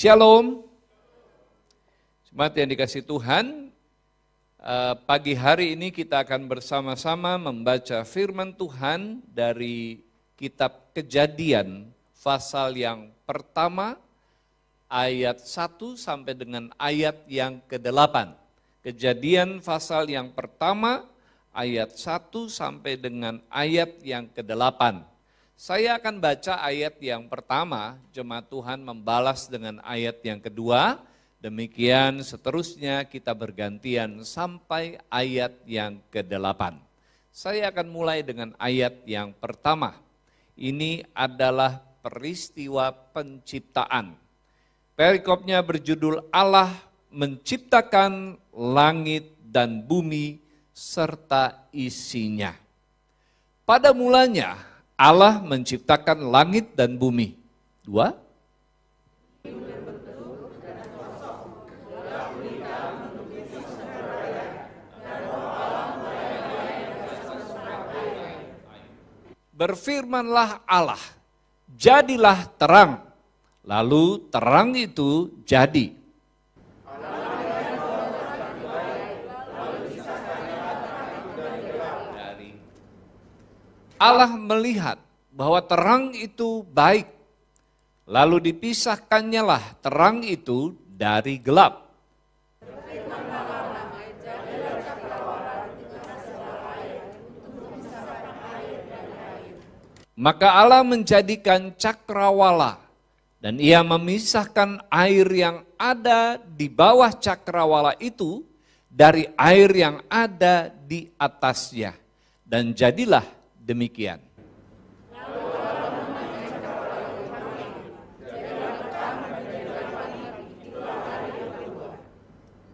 Shalom, jemaat yang dikasihi Tuhan, pagi hari ini kita akan bersama-sama membaca firman Tuhan dari kitab Kejadian, pasal yang pertama, ayat 1 sampai dengan ayat yang ke-8. Kejadian pasal yang pertama, ayat 1 sampai dengan ayat yang ke-8. Saya akan baca ayat yang pertama, jemaat Tuhan membalas dengan ayat yang kedua, demikian seterusnya kita bergantian sampai ayat yang ke-8. Saya akan mulai dengan ayat yang pertama. Ini adalah peristiwa penciptaan. Perikopnya berjudul Allah menciptakan langit dan bumi serta isinya. Pada mulanya Allah menciptakan langit dan bumi. 2. Berfirmanlah Allah, jadilah terang. Lalu terang itu jadi. Allah melihat bahwa terang itu baik, lalu dipisahkannyalah terang itu dari gelap. Maka Allah menjadikan cakrawala, dan ia memisahkan air yang ada di bawah cakrawala itu dari air yang ada di atasnya, dan jadilah demikian.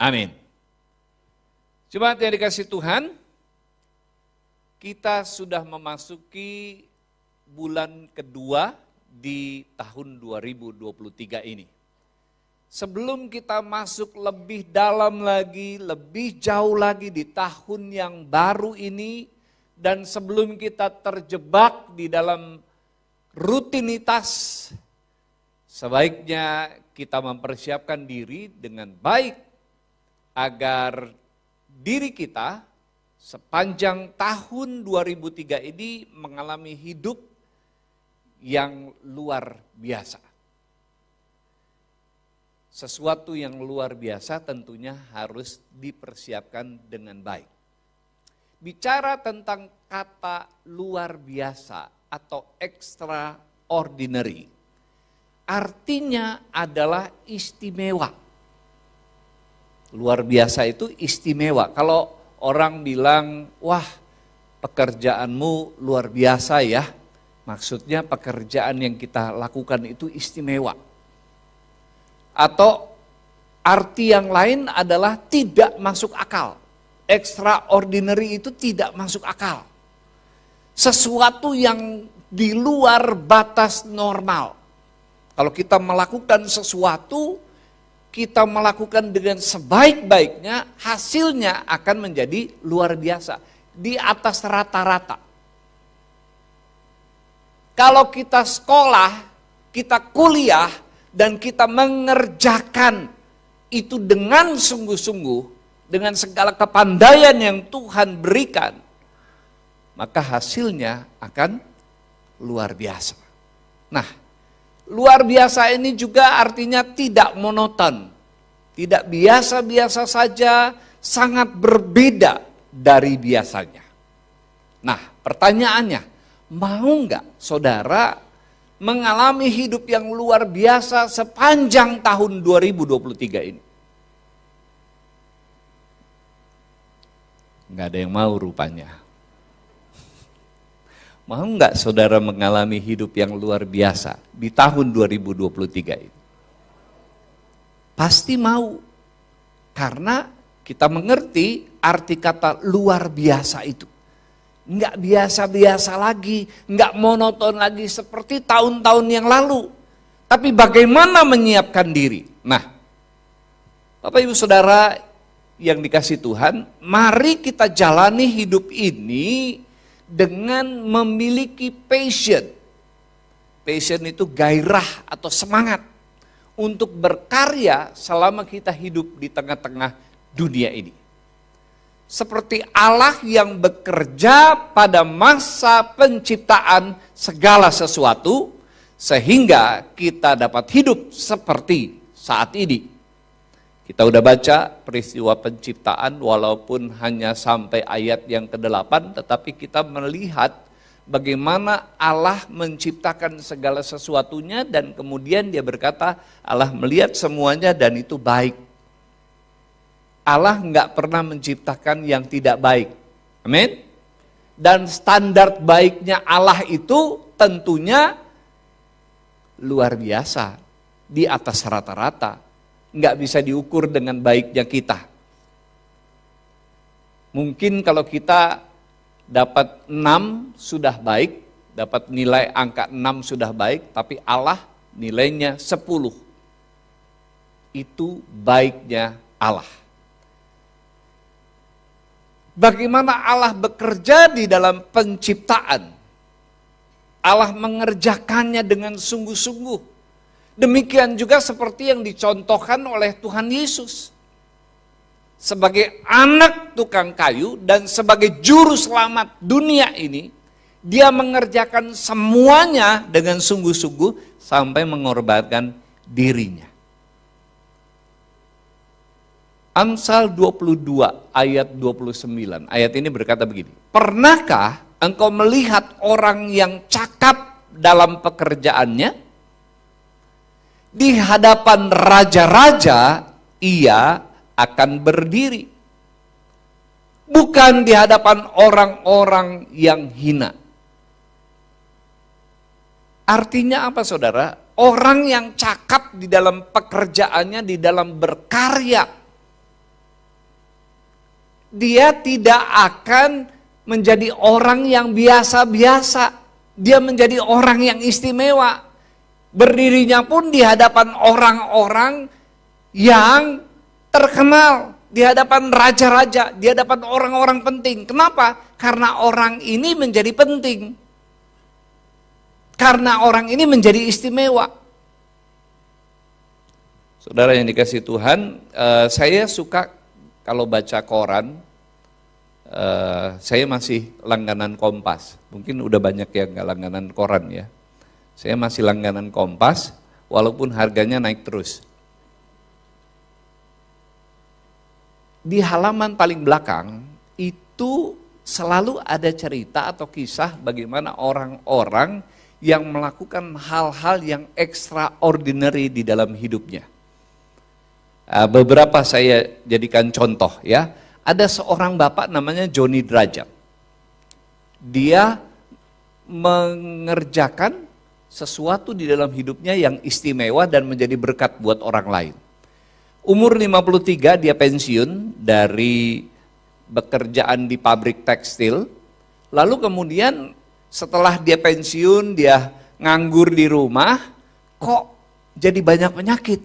Amin. Jemaat yang dikasihi Tuhan, kita sudah memasuki bulan kedua di tahun 2023 ini. Sebelum kita masuk lebih dalam lagi, lebih jauh lagi di tahun yang baru ini, dan sebelum kita terjebak di dalam rutinitas, sebaiknya kita mempersiapkan diri dengan baik agar diri kita sepanjang tahun 2003 ini mengalami hidup yang luar biasa. Sesuatu yang luar biasa tentunya harus dipersiapkan dengan baik. Bicara tentang kata luar biasa atau extraordinary, artinya adalah istimewa. Luar biasa itu istimewa. Kalau orang bilang, wah pekerjaanmu luar biasa ya, maksudnya pekerjaan yang kita lakukan itu istimewa. Atau arti yang lain adalah tidak masuk akal. Extraordinary itu tidak masuk akal. Sesuatu yang di luar batas normal. Kalau kita melakukan sesuatu, kita melakukan dengan sebaik-baiknya, hasilnya akan menjadi luar biasa. Di atas rata-rata. Kalau kita sekolah, kita kuliah, dan kita mengerjakan itu dengan sungguh-sungguh, dengan segala kepandaian yang Tuhan berikan, maka hasilnya akan luar biasa. Nah, luar biasa ini juga artinya tidak monoton, tidak biasa-biasa saja, sangat berbeda dari biasanya. Nah, pertanyaannya, mau nggak saudara mengalami hidup yang luar biasa sepanjang tahun 2023 ini? Nggak ada yang mau rupanya. Mau nggak saudara mengalami hidup yang luar biasa di tahun 2023 ini? Pasti mau, karena kita mengerti arti kata luar biasa itu. Enggak biasa-biasa lagi, enggak monoton lagi seperti tahun-tahun yang lalu. Tapi bagaimana menyiapkan diri? Nah, Bapak Ibu Saudara yang dikasih Tuhan, mari kita jalani hidup ini dengan memiliki passion. Passion itu gairah atau semangat untuk berkarya selama kita hidup di tengah-tengah dunia ini. Seperti Allah yang bekerja pada masa penciptaan segala sesuatu, sehingga kita dapat hidup seperti saat ini. Kita udah baca peristiwa penciptaan walaupun hanya sampai ayat yang ke-8, tetapi kita melihat bagaimana Allah menciptakan segala sesuatunya dan kemudian dia berkata, Allah melihat semuanya dan itu baik. Allah nggak pernah menciptakan yang tidak baik. Amin. Dan standar baiknya Allah itu tentunya luar biasa, di atas rata-rata. Nggak bisa diukur dengan baiknya kita. Mungkin kalau kita dapat 6 sudah baik, dapat nilai angka 6 sudah baik, tapi Allah nilainya 10. Itu baiknya Allah. Bagaimana Allah bekerja di dalam penciptaan. Allah mengerjakannya dengan sungguh-sungguh. Demikian juga seperti yang dicontohkan oleh Tuhan Yesus. Sebagai anak tukang kayu dan sebagai juru selamat dunia ini, dia mengerjakan semuanya dengan sungguh-sungguh sampai mengorbankan dirinya. Amsal 22 ayat 29, ayat ini berkata begini, pernahkah engkau melihat orang yang cakap dalam pekerjaannya? Di hadapan raja-raja ia akan berdiri, bukan di hadapan orang-orang yang hina. Artinya apa saudara? Orang yang cakap di dalam pekerjaannya, di dalam berkarya, dia tidak akan menjadi orang yang biasa-biasa. Dia menjadi orang yang istimewa. Berdirinya pun di hadapan orang-orang yang terkenal, di hadapan raja-raja, di hadapan orang-orang penting. Kenapa? Karena orang ini menjadi penting. Karena orang ini menjadi istimewa. Saudara yang dikasih Tuhan, saya suka kalau baca koran, saya masih langganan Kompas. Mungkin udah banyak yang gak langganan koran ya. Saya masih langganan Kompas, walaupun harganya naik terus. Di halaman paling belakang, itu selalu ada cerita atau kisah bagaimana orang-orang yang melakukan hal-hal yang extraordinary di dalam hidupnya. Beberapa saya jadikan contoh ya. Ada seorang bapak namanya Johnny Drajat. Dia mengerjakan sesuatu di dalam hidupnya yang istimewa dan menjadi berkat buat orang lain. Umur 53 dia pensiun dari bekerjaan di pabrik tekstil. Lalu kemudian setelah dia pensiun, dia nganggur di rumah, kok jadi banyak penyakit.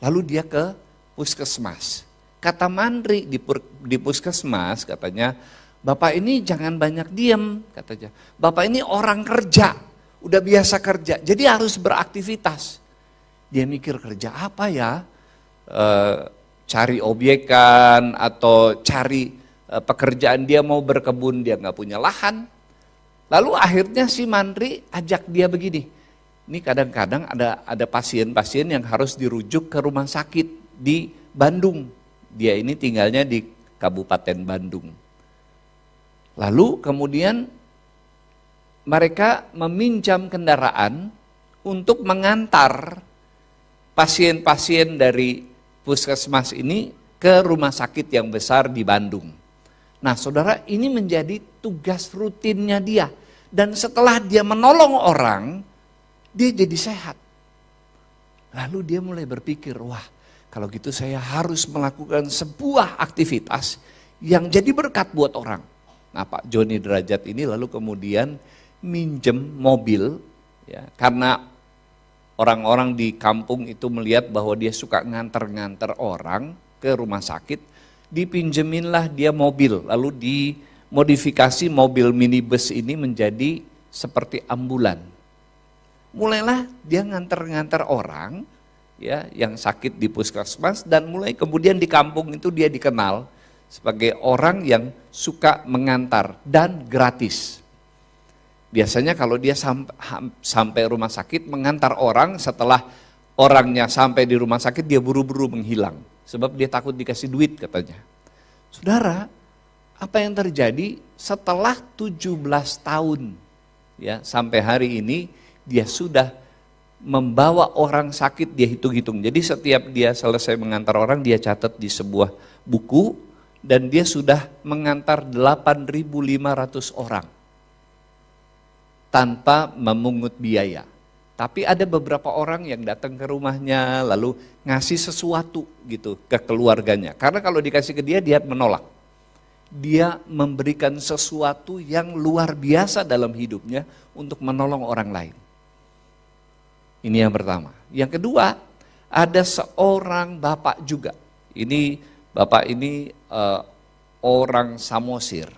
Lalu dia ke puskesmas. Kata mantri di puskesmas, katanya, Bapak ini jangan banyak diem, katanya. Bapak ini orang kerja, udah biasa kerja, jadi harus beraktivitas. Dia mikir kerja apa ya? Cari obyekan atau cari pekerjaan, dia mau berkebun, dia nggak punya lahan. Lalu akhirnya si mantri ajak dia begini, ini kadang-kadang ada pasien-pasien yang harus dirujuk ke rumah sakit di Bandung. Dia ini tinggalnya di Kabupaten Bandung. Lalu kemudian mereka meminjam kendaraan untuk mengantar pasien-pasien dari puskesmas ini ke rumah sakit yang besar di Bandung. Nah saudara, ini menjadi tugas rutinnya dia. Dan setelah dia menolong orang, dia jadi sehat. Lalu dia mulai berpikir, wah kalau gitu saya harus melakukan sebuah aktivitas yang jadi berkat buat orang. Nah Pak Joni Derajat ini lalu kemudian minjem mobil, ya, karena orang-orang di kampung itu melihat bahwa dia suka nganter-nganter orang ke rumah sakit, dipinjeminlah dia mobil, lalu dimodifikasi mobil minibus ini menjadi seperti ambulan. Mulailah dia nganter-nganter orang, ya, yang sakit di puskesmas, dan mulai kemudian di kampung itu dia dikenal sebagai orang yang suka mengantar dan gratis. Biasanya kalau dia sampai rumah sakit mengantar orang, setelah orangnya sampai di rumah sakit dia buru-buru menghilang. Sebab dia takut dikasih duit katanya. Saudara, apa yang terjadi setelah 17 tahun, ya, sampai hari ini dia sudah membawa orang sakit, dia hitung-hitung. Jadi setiap dia selesai mengantar orang, dia catat di sebuah buku, dan dia sudah mengantar 8.500 orang tanpa memungut biaya. Tapi ada beberapa orang yang datang ke rumahnya lalu ngasih sesuatu gitu ke keluarganya. Karena kalau dikasih ke dia menolak. Dia memberikan sesuatu yang luar biasa dalam hidupnya untuk menolong orang lain. Ini yang pertama. Yang kedua, ada seorang bapak juga. Ini bapak ini orang Samosir,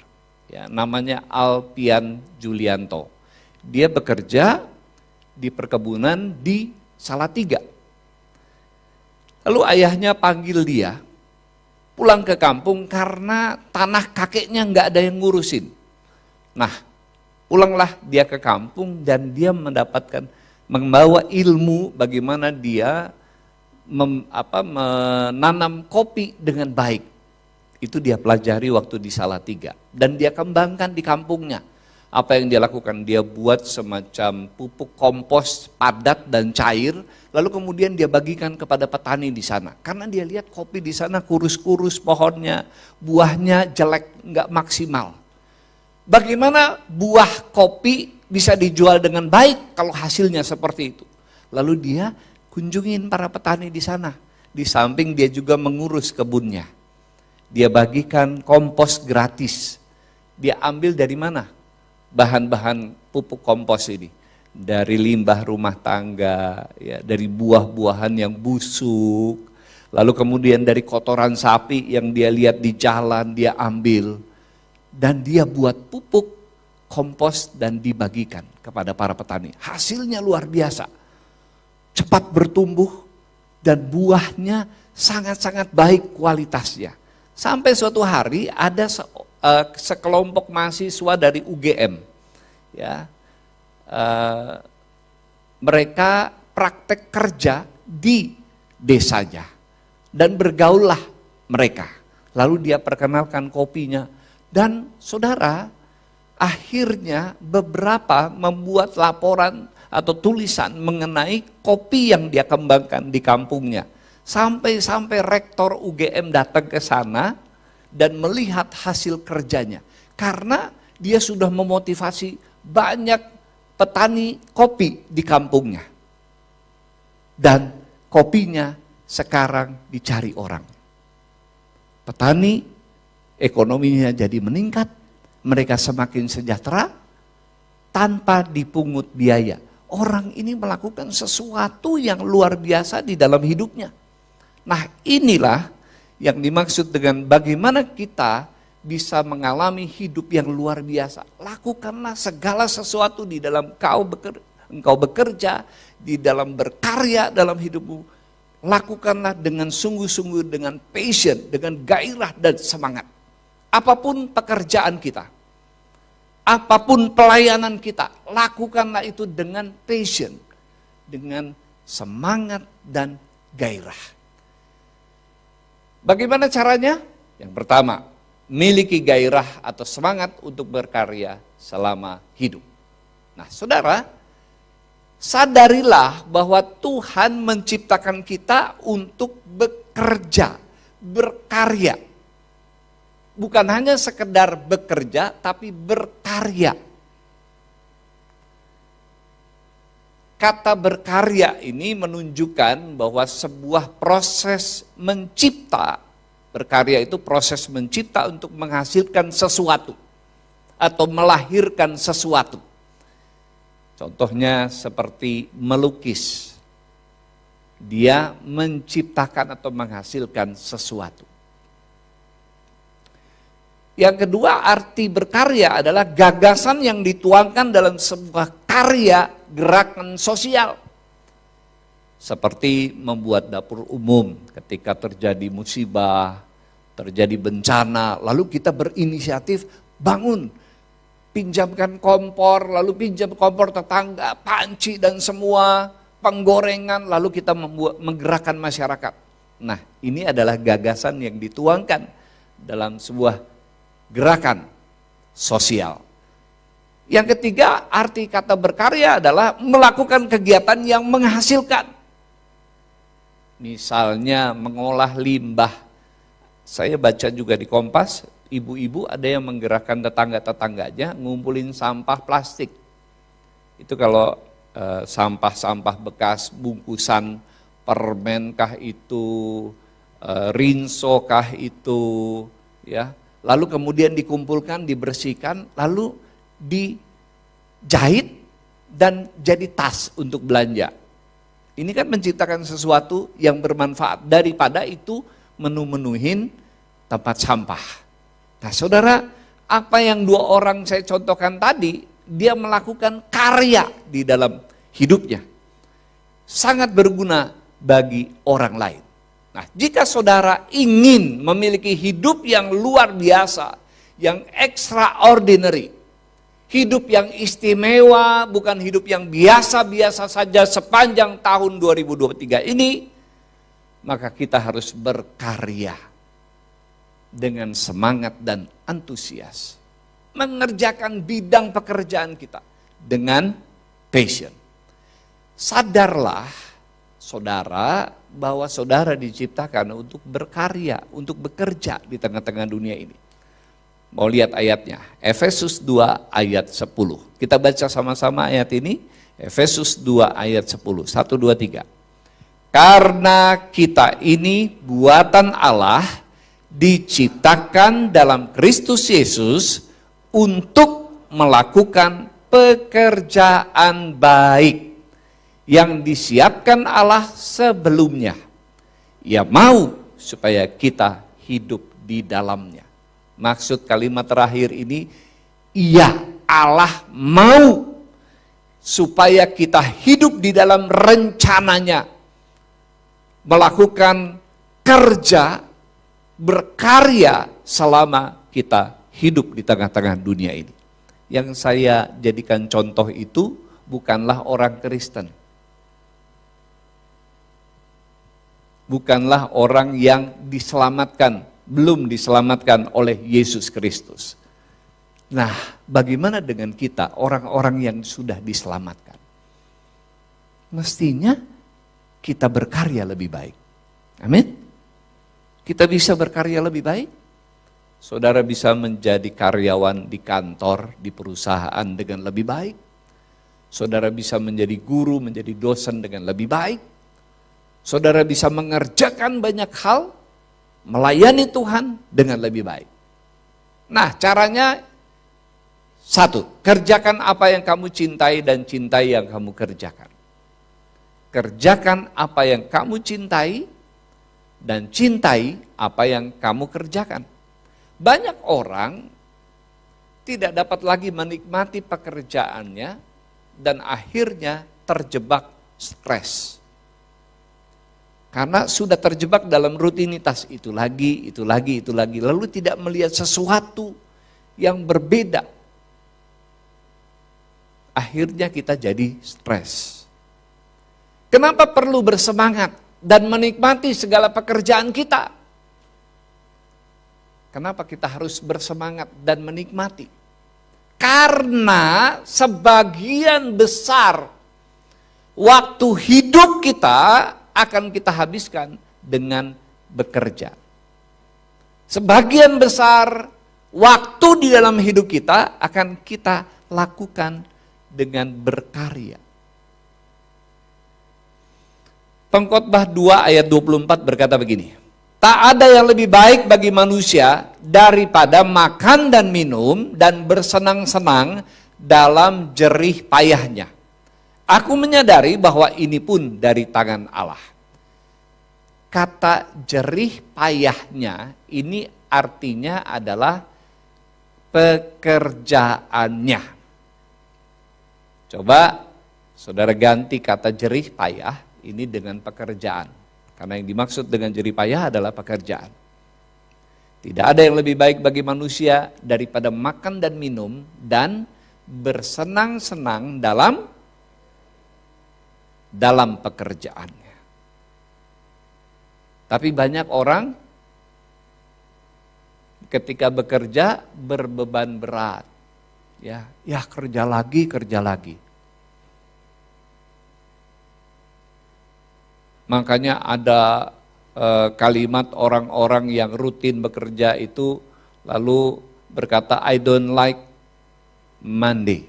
ya, namanya Alpian Julianto. Dia bekerja di perkebunan di Salatiga. Lalu ayahnya panggil dia pulang ke kampung karena tanah kakeknya nggak ada yang ngurusin. Nah, pulanglah dia ke kampung dan dia membawa ilmu bagaimana dia menanam kopi dengan baik. Itu dia pelajari waktu di Salatiga dan dia kembangkan di kampungnya. Apa yang dia lakukan? Dia buat semacam pupuk kompos padat dan cair, lalu kemudian dia bagikan kepada petani di sana. Karena dia lihat kopi di sana kurus-kurus pohonnya, buahnya jelek, nggak maksimal. Bagaimana buah kopi bisa dijual dengan baik kalau hasilnya seperti itu? Lalu dia kunjungin para petani di sana. Di samping dia juga mengurus kebunnya. Dia bagikan kompos gratis. Dia ambil dari mana bahan-bahan pupuk kompos ini? Dari limbah rumah tangga, ya, dari buah-buahan yang busuk, lalu kemudian dari kotoran sapi yang dia lihat di jalan dia ambil, dan dia buat pupuk kompos dan dibagikan kepada para petani. Hasilnya luar biasa, cepat bertumbuh dan buahnya sangat-sangat baik kualitasnya. Sampai suatu hari ada sekelompok mahasiswa dari UGM, ya, mereka praktek kerja di desanya dan bergaullah mereka. Lalu dia perkenalkan kopinya dan saudara, akhirnya beberapa membuat laporan atau tulisan mengenai kopi yang dia kembangkan di kampungnya. Sampai rektor UGM datang ke sana dan melihat hasil kerjanya. Karena dia sudah memotivasi banyak petani kopi di kampungnya. Dan kopinya sekarang dicari orang. Petani ekonominya jadi meningkat, mereka semakin sejahtera tanpa dipungut biaya. Orang ini melakukan sesuatu yang luar biasa di dalam hidupnya. Nah, inilah yang dimaksud dengan bagaimana kita bisa mengalami hidup yang luar biasa. Lakukanlah segala sesuatu di dalam engkau bekerja, di dalam berkarya dalam hidupmu. Lakukanlah dengan sungguh-sungguh, dengan passion, dengan gairah dan semangat. Apapun pekerjaan kita, apapun pelayanan kita, lakukanlah itu dengan passion, dengan semangat dan gairah. Bagaimana caranya? Yang pertama, miliki gairah atau semangat untuk berkarya selama hidup. Nah, saudara, sadarilah bahwa Tuhan menciptakan kita untuk bekerja, berkarya. Bukan hanya sekedar bekerja, tapi berkarya. kata berkarya ini menunjukkan bahwa sebuah proses mencipta, berkarya itu proses mencipta untuk menghasilkan sesuatu atau melahirkan sesuatu. Contohnya seperti melukis. Dia menciptakan atau menghasilkan sesuatu. Yang kedua, arti berkarya adalah gagasan yang dituangkan dalam sebuah karya gerakan sosial. Seperti membuat dapur umum ketika terjadi musibah, terjadi bencana, lalu kita berinisiatif bangun, pinjamkan kompor, lalu pinjam kompor tetangga, panci dan semua, penggorengan, lalu kita menggerakkan masyarakat. Nah, ini adalah gagasan yang dituangkan dalam sebuah gerakan sosial. Yang ketiga, arti kata berkarya adalah melakukan kegiatan yang menghasilkan. Misalnya mengolah limbah. Saya baca juga di Kompas, ibu-ibu ada yang menggerakkan tetangga-tetangganya ngumpulin sampah plastik. Itu kalau sampah-sampah bekas, bungkusan permen kah itu, rinso kah itu, ya. Lalu kemudian dikumpulkan, dibersihkan, lalu dijahit dan jadi tas untuk belanja. Ini kan menciptakan sesuatu yang bermanfaat daripada itu menu-menuhin tempat sampah. Nah, saudara, apa yang dua orang saya contohkan tadi, dia melakukan karya di dalam hidupnya. Sangat berguna bagi orang lain. Nah, jika saudara ingin memiliki hidup yang luar biasa, yang extraordinary, hidup yang istimewa, bukan hidup yang biasa-biasa saja sepanjang tahun 2023 ini, maka kita harus berkarya dengan semangat dan antusias. Mengerjakan bidang pekerjaan kita dengan passion. Sadarlah saudara bahwa saudara diciptakan untuk berkarya, untuk bekerja di tengah-tengah dunia ini. Mau lihat ayatnya, Efesus 2 ayat 10. Kita baca sama-sama ayat ini, Efesus 2 ayat 10, 1, 2, 3. Karena kita ini buatan Allah, diciptakan dalam Kristus Yesus untuk melakukan pekerjaan baik yang disiapkan Allah sebelumnya. Ia mau supaya kita hidup di dalamnya. Maksud kalimat terakhir ini, iya, Allah mau supaya kita hidup di dalam rencananya, melakukan kerja, berkarya selama kita hidup di tengah-tengah dunia ini. Yang saya jadikan contoh itu bukanlah orang Kristen. Bukanlah orang yang diselamatkan, belum diselamatkan oleh Yesus Kristus. Nah, bagaimana dengan kita, orang-orang yang sudah diselamatkan? Mestinya kita berkarya lebih baik. Amin. Kita bisa berkarya lebih baik. Saudara bisa menjadi karyawan di kantor, di perusahaan dengan lebih baik. Saudara bisa menjadi guru, menjadi dosen dengan lebih baik. Saudara bisa mengerjakan banyak hal, melayani Tuhan dengan lebih baik. Nah, caranya satu, kerjakan apa yang kamu cintai dan cintai yang kamu kerjakan. Kerjakan apa yang kamu cintai dan cintai apa yang kamu kerjakan. Banyak orang tidak dapat lagi menikmati pekerjaannya dan akhirnya terjebak stres. Karena sudah terjebak dalam rutinitas itu lagi, lalu tidak melihat sesuatu yang berbeda. Akhirnya kita jadi stres. Kenapa perlu bersemangat dan menikmati segala pekerjaan kita? Kenapa kita harus bersemangat dan menikmati? Karena sebagian besar waktu hidup kita akan kita habiskan dengan bekerja. Sebagian besar waktu di dalam hidup kita akan kita lakukan dengan berkarya. Pengkhotbah 2 ayat 24 berkata begini, tak ada yang lebih baik bagi manusia daripada makan dan minum dan bersenang-senang dalam jerih payahnya. Aku menyadari bahwa ini pun dari tangan Allah. Kata jerih payahnya ini artinya adalah pekerjaannya. Coba saudara ganti kata jerih payah ini dengan pekerjaan. Karena yang dimaksud dengan jerih payah adalah pekerjaan. Tidak ada yang lebih baik bagi manusia daripada makan dan minum dan bersenang-senang dalam pekerjaannya. Tapi banyak orang ketika bekerja berbeban berat. Ya kerja lagi. Makanya ada kalimat orang-orang yang rutin bekerja itu lalu berkata, I don't like Monday.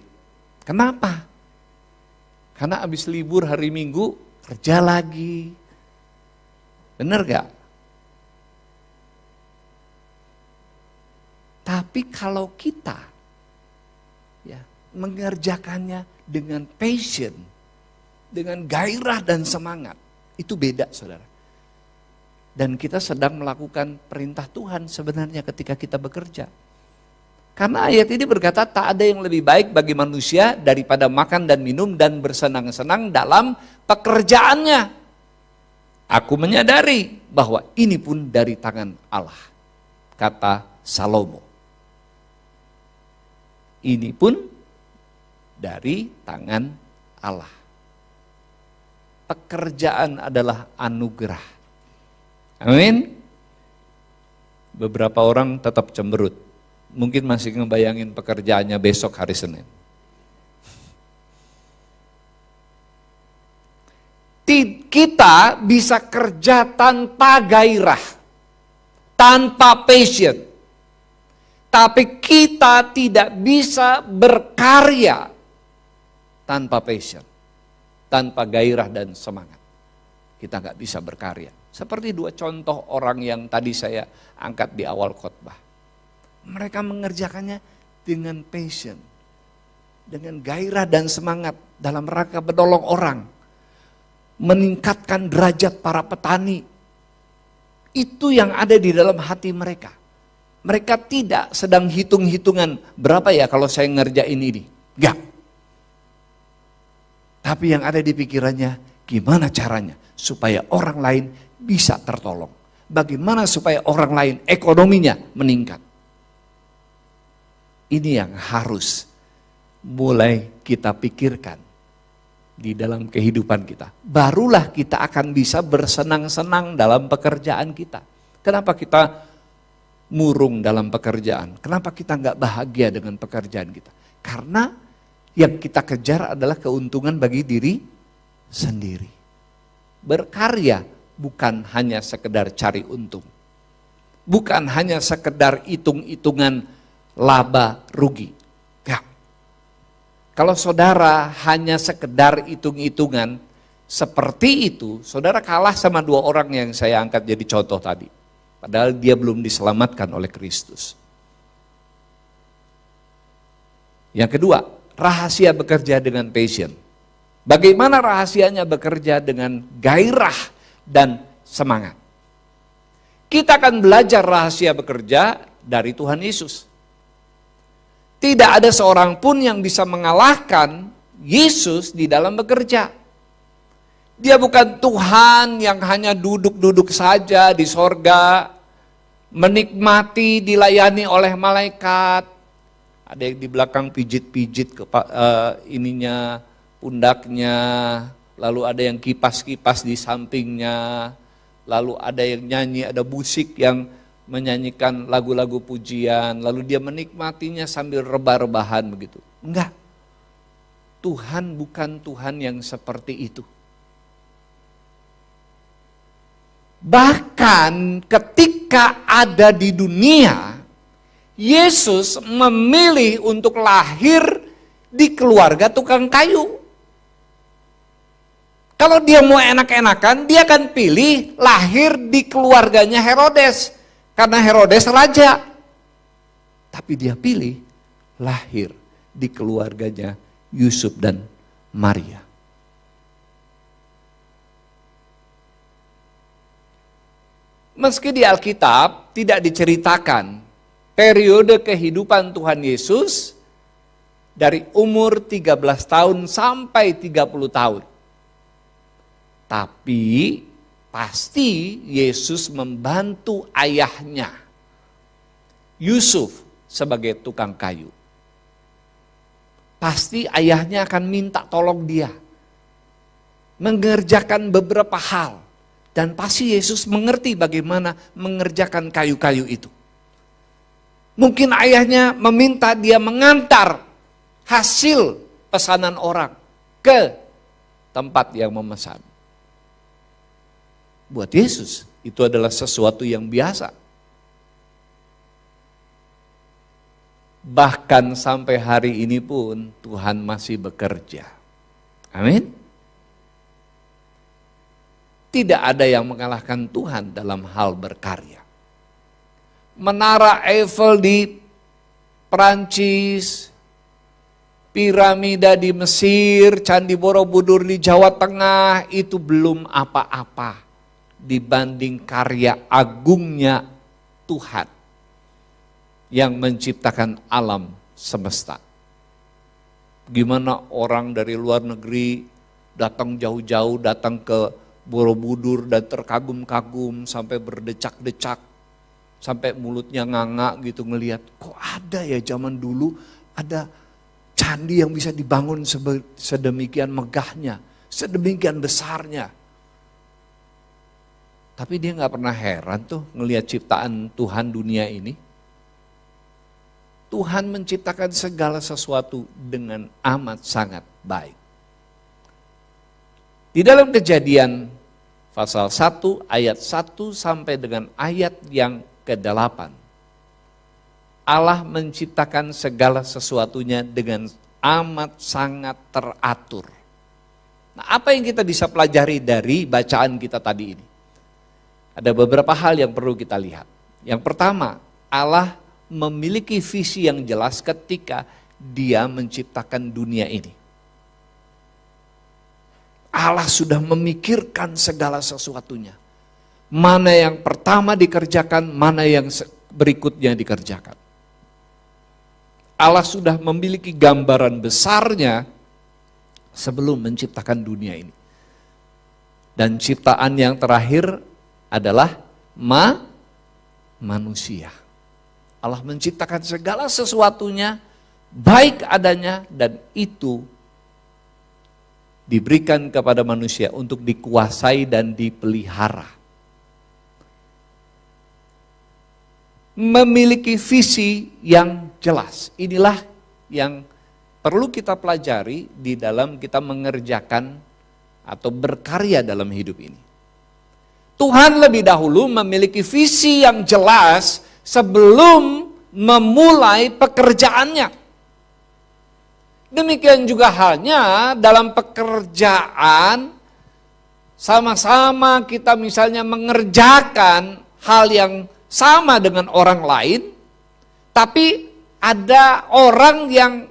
Kenapa? Karena habis libur hari Minggu kerja lagi. Benar gak? Tapi kalau kita mengerjakannya dengan passion, dengan gairah dan semangat, itu beda saudara. Dan kita sedang melakukan perintah Tuhan sebenarnya ketika kita bekerja. Karena ayat ini berkata tak ada yang lebih baik bagi manusia daripada makan dan minum dan bersenang-senang dalam pekerjaannya. Aku menyadari bahwa ini pun dari tangan Allah, kata Salomo. Ini pun dari tangan Allah. Pekerjaan adalah anugerah. Amin. Beberapa orang tetap cemberut. Mungkin masih ngebayangin pekerjaannya besok hari Senin. Kita bisa kerja tanpa gairah, tanpa passion. Tapi kita tidak bisa berkarya tanpa passion, tanpa gairah dan semangat. Kita nggak bisa berkarya. Seperti dua contoh orang yang tadi saya angkat di awal khotbah. Mereka mengerjakannya dengan passion, dengan gairah dan semangat dalam rangka menolong orang, meningkatkan derajat para petani. Itu yang ada di dalam hati mereka. Mereka tidak sedang hitung-hitungan berapa ya kalau saya ngerjain ini. Enggak. Tapi yang ada di pikirannya, gimana caranya supaya orang lain bisa tertolong. Bagaimana supaya orang lain ekonominya meningkat. Ini yang harus mulai kita pikirkan di dalam kehidupan kita. Barulah kita akan bisa bersenang-senang dalam pekerjaan kita. Kenapa kita murung dalam pekerjaan? Kenapa kita nggak bahagia dengan pekerjaan kita? Karena yang kita kejar adalah keuntungan bagi diri sendiri. Berkarya bukan hanya sekedar cari untung. Bukan hanya sekedar hitung-hitungan laba rugi. Enggak. Kalau saudara hanya sekedar hitung-hitungan seperti itu, saudara kalah sama dua orang yang saya angkat jadi contoh tadi. Padahal dia belum diselamatkan oleh Kristus. Yang kedua, rahasia bekerja dengan passion. Bagaimana rahasianya bekerja dengan gairah dan semangat? Kita akan belajar rahasia bekerja dari Tuhan Yesus. Tidak ada seorang pun yang bisa mengalahkan Yesus di dalam bekerja. Dia bukan Tuhan yang hanya duduk-duduk saja di sorga, menikmati, dilayani oleh malaikat. Ada yang di belakang pijit-pijit ininya, pundaknya, lalu ada yang kipas-kipas di sampingnya, lalu ada yang nyanyi, ada musik yang menyanyikan lagu-lagu pujian, lalu dia menikmatinya sambil rebah-rebahan begitu. Enggak. Tuhan bukan Tuhan yang seperti itu. Bahkan ketika ada di dunia, Yesus memilih untuk lahir di keluarga tukang kayu. Kalau dia mau enak-enakan, dia akan pilih lahir di keluarganya Herodes. Karena Herodes raja. Tapi dia pilih lahir di keluarganya Yusuf dan Maria. Meski di Alkitab tidak diceritakan periode kehidupan Tuhan Yesus dari umur 13 tahun sampai 30 tahun. Tapi pasti Yesus membantu ayahnya, Yusuf, sebagai tukang kayu. Pasti ayahnya akan minta tolong dia mengerjakan beberapa hal. Dan pasti Yesus mengerti bagaimana mengerjakan kayu-kayu itu. Mungkin ayahnya meminta dia mengantar hasil pesanan orang ke tempat yang memesan. Buat Yesus itu adalah sesuatu yang biasa. Bahkan sampai hari ini pun Tuhan masih bekerja. Amin. Tidak ada yang mengalahkan Tuhan dalam hal berkarya. Menara Eiffel di Perancis, piramida di Mesir, Candi Borobudur di Jawa Tengah, itu belum apa-apa dibanding karya agungnya Tuhan yang menciptakan alam semesta. Gimana orang dari luar negeri datang jauh-jauh, datang ke Borobudur dan terkagum-kagum sampai berdecak-decak, sampai mulutnya nganga gitu ngelihat, kok ada ya zaman dulu ada candi yang bisa dibangun sedemikian megahnya, sedemikian besarnya. Tapi dia gak pernah heran tuh ngelihat ciptaan Tuhan dunia ini. Tuhan menciptakan segala sesuatu dengan amat sangat baik. Di dalam Kejadian pasal 1 ayat 1 sampai dengan ayat yang ke-8. Allah menciptakan segala sesuatunya dengan amat sangat teratur. Nah, apa yang kita bisa pelajari dari bacaan kita tadi ini? Ada beberapa hal yang perlu kita lihat. Yang pertama, Allah memiliki visi yang jelas ketika Dia menciptakan dunia ini. Allah sudah memikirkan segala sesuatunya. Mana yang pertama dikerjakan, mana yang berikutnya dikerjakan. Allah sudah memiliki gambaran besarnya sebelum menciptakan dunia ini. Dan ciptaan yang terakhir adalah manusia. Allah menciptakan segala sesuatunya baik adanya dan itu diberikan kepada manusia untuk dikuasai dan dipelihara. Memiliki visi yang jelas. Inilah yang perlu kita pelajari di dalam kita mengerjakan atau berkarya dalam hidup ini. Tuhan lebih dahulu memiliki visi yang jelas sebelum memulai pekerjaannya. Demikian juga halnya dalam pekerjaan, sama-sama kita misalnya mengerjakan hal yang sama dengan orang lain, tapi ada orang yang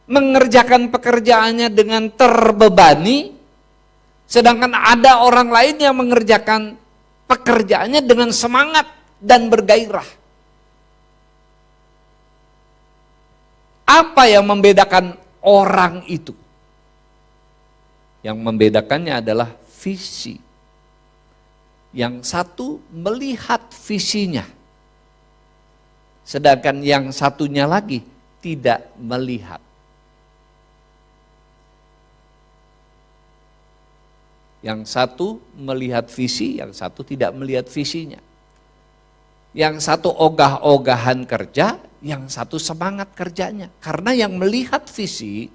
mengerjakan pekerjaannya dengan terbebani, sedangkan ada orang lain yang mengerjakan pekerjaannya dengan semangat dan bergairah. Apa yang membedakan orang itu? Yang membedakannya adalah visi. Yang satu melihat visinya, sedangkan yang satunya lagi tidak melihat. Yang satu melihat visi, yang satu tidak melihat visinya. Yang satu ogah-ogahan kerja, yang satu semangat kerjanya. Karena yang melihat visi,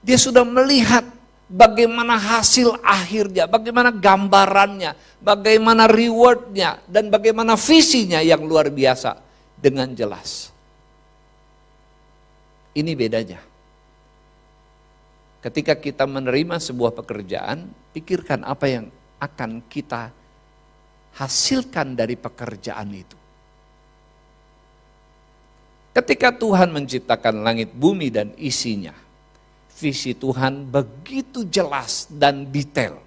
dia sudah melihat bagaimana hasil akhirnya, bagaimana gambarannya, bagaimana rewardnya, dan bagaimana visinya yang luar biasa dengan jelas. Ini bedanya. ketika kita menerima sebuah pekerjaan, pikirkan apa yang akan kita hasilkan dari pekerjaan itu. Ketika Tuhan menciptakan langit, bumi, dan isinya, visi Tuhan begitu jelas dan detail.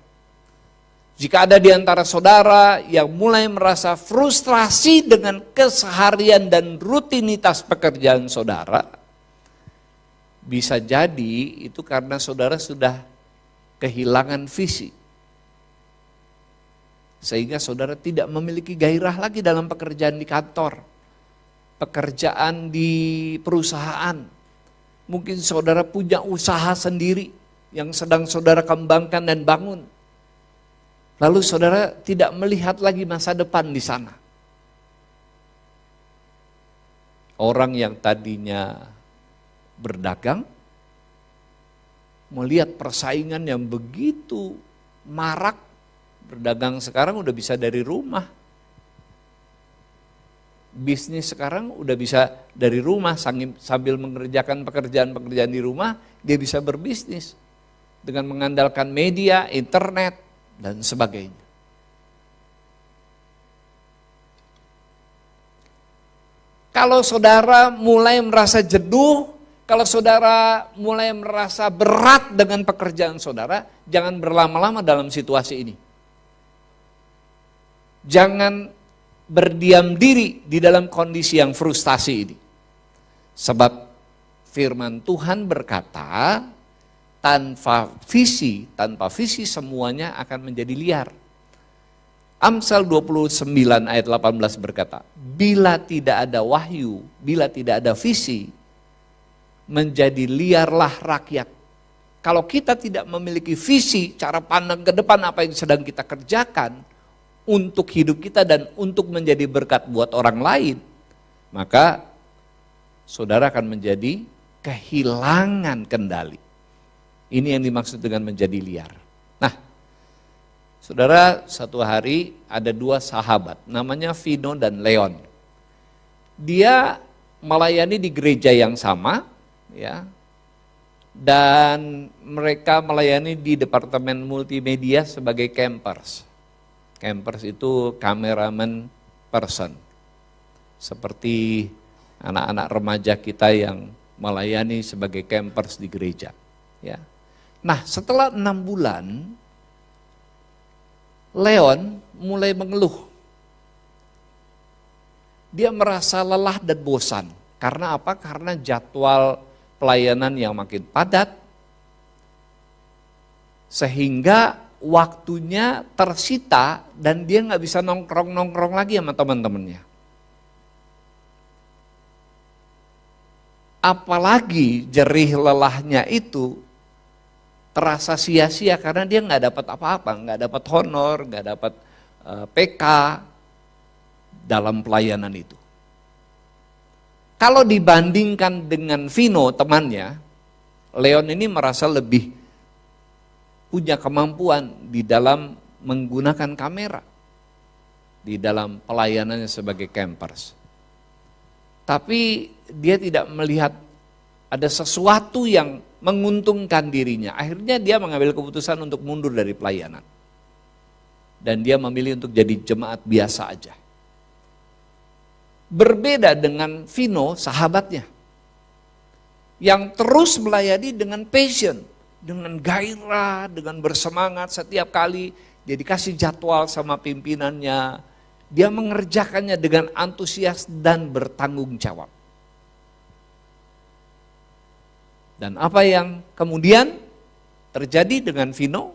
Jika ada di antara saudara yang mulai merasa frustrasi dengan keseharian dan rutinitas pekerjaan saudara, bisa jadi itu karena saudara sudah kehilangan visi. Sehingga saudara tidak memiliki gairah lagi dalam pekerjaan di kantor, pekerjaan di perusahaan. Mungkin saudara punya usaha sendiri yang sedang saudara kembangkan dan bangun. Lalu saudara tidak melihat lagi masa depan di sana. Orang yang tadinya berdagang, melihat persaingan yang begitu marak, berdagang sekarang udah bisa dari rumah. Bisnis sekarang udah bisa dari rumah, sambil mengerjakan pekerjaan-pekerjaan di rumah, dia bisa berbisnis dengan mengandalkan media, internet, dan sebagainya. Kalau saudara mulai merasa jenuh, kalau saudara mulai merasa berat dengan pekerjaan saudara, jangan berlama-lama dalam situasi ini. Jangan berdiam diri di dalam kondisi yang frustasi ini. Sebab firman Tuhan berkata, tanpa visi semuanya akan menjadi liar. Amsal 29 ayat 18 berkata, bila tidak ada wahyu, bila tidak ada visi, menjadi liarlah rakyat. Kalau kita tidak memiliki visi, cara pandang ke depan apa yang sedang kita kerjakan, untuk hidup kita dan untuk menjadi berkat buat orang lain, maka saudara akan menjadi kehilangan kendali. Ini yang dimaksud dengan menjadi liar. Nah, saudara, satu hari ada dua sahabat, namanya Vino dan Leon. Dia melayani di gereja yang sama, ya, dan mereka melayani di departemen multimedia sebagai campers. Campers itu cameraman person, seperti anak-anak remaja kita yang melayani sebagai campers di gereja. Ya. Nah, setelah 6 bulan, Leon mulai mengeluh. Dia merasa lelah dan bosan. Karena apa? Karena jadwal pelayanan yang makin padat, sehingga waktunya tersita dan dia nggak bisa nongkrong-nongkrong lagi sama teman-temannya. Apalagi jerih lelahnya itu terasa sia-sia karena dia nggak dapat apa-apa, nggak dapat honor, nggak dapat PK dalam pelayanan itu. Kalau dibandingkan dengan Vino temannya, Leon ini merasa lebih punya kemampuan di dalam menggunakan kamera, di dalam pelayanannya sebagai campers. Tapi dia tidak melihat ada sesuatu yang menguntungkan dirinya. Akhirnya dia mengambil keputusan untuk mundur dari pelayanan. Dan dia memilih untuk jadi jemaat biasa aja. Berbeda dengan Vino, sahabatnya, yang terus melayani dengan passion, dengan gairah, dengan bersemangat. Setiap kali dia dikasih jadwal sama pimpinannya, dia mengerjakannya dengan antusias dan bertanggung jawab. Dan apa yang kemudian terjadi dengan Vino?